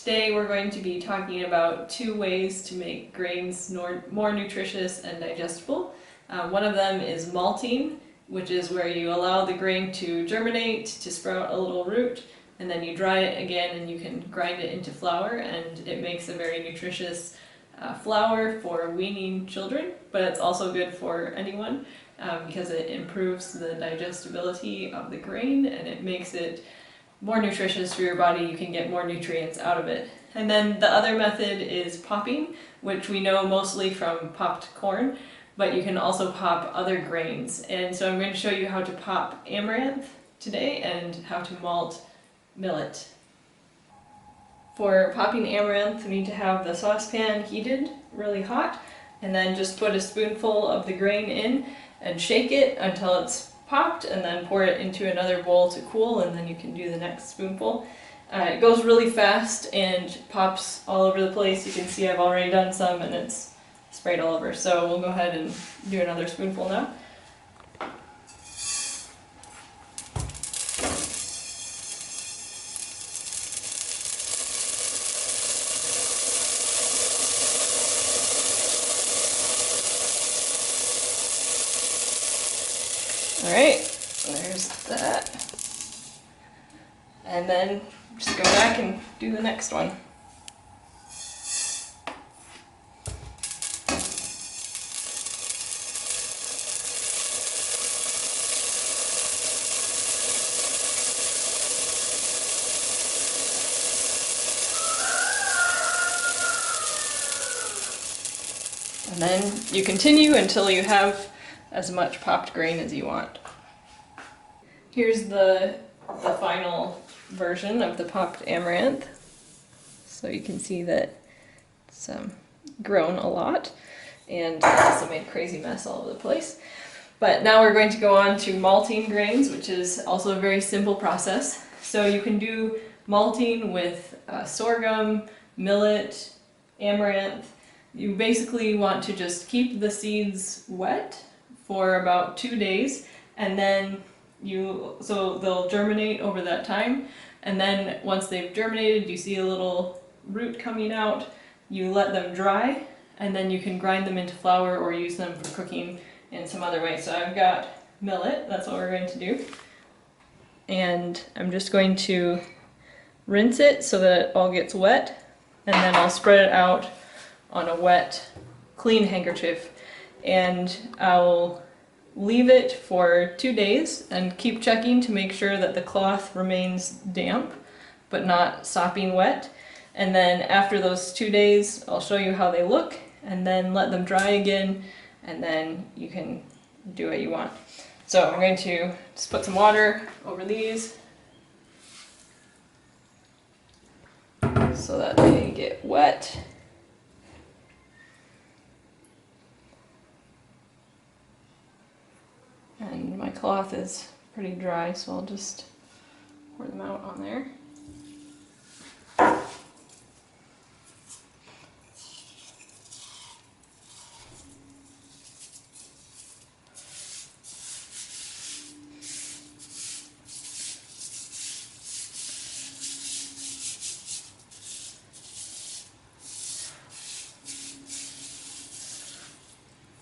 Today we're going to be talking about 2 ways to make grains more nutritious and digestible. One of them is malting, which is where you allow the grain to germinate, to sprout a little root, and then you dry it again and you can grind it into flour, and it makes a very nutritious flour for weaning children, but it's also good for anyone because it improves the digestibility of the grain and it makes it more nutritious for your body. You can get more nutrients out of it. And then the other method is popping, which we know mostly from popped corn, but you can also pop other grains. And so I'm going to show you how to pop amaranth today and how to malt millet. For popping amaranth, we need to have the saucepan heated really hot, and then just put a spoonful of the grain in and shake it until it's popped, and then pour it into another bowl to cool, and then you can do the next spoonful. It goes really fast and pops all over the place. You can see I've already done some and it's sprayed all over. So we'll go ahead and do another spoonful now. Alright, there's that. And then just go back and do the next one. And then you continue until you have as much popped grain as you want. Here's the final version of the popped amaranth. So you can see that it's grown a lot and also made a crazy mess all over the place. But now we're going to go on to malting grains, which is also a very simple process. So you can do malting with sorghum, millet, amaranth. You basically want to just keep the seeds wet for about 2 days, and then so they'll germinate over that time, and then once they've germinated, you see a little root coming out, you let them dry, and then you can grind them into flour or use them for cooking in some other way. So I've got millet, that's what we're going to do, and I'm just going to rinse it so that it all gets wet, and then I'll spread it out on a wet, clean handkerchief, and I'll leave it for 2 days and keep checking to make sure that the cloth remains damp but not sopping wet. And then after those 2 days, I'll show you how they look, and then let them dry again, and then you can do what you want. So I'm going to just put some water over these so that they get wet. And my cloth is pretty dry, so I'll just pour them out on there.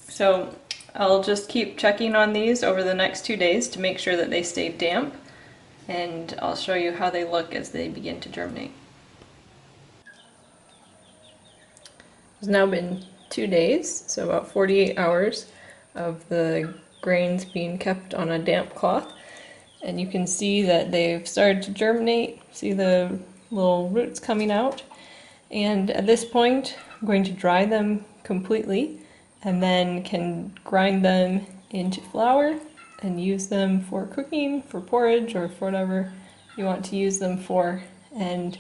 So I'll just keep checking on these over the next 2 days to make sure that they stay damp, and I'll show you how they look as they begin to germinate. It's now been 2 days, so about 48 hours of the grains being kept on a damp cloth, and you can see that they've started to germinate. See the little roots coming out, and at this point I'm going to dry them completely and then can grind them into flour and use them for cooking, for porridge, or for whatever you want to use them for. And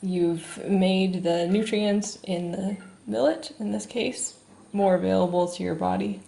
you've made the nutrients in the millet, in this case, more available to your body.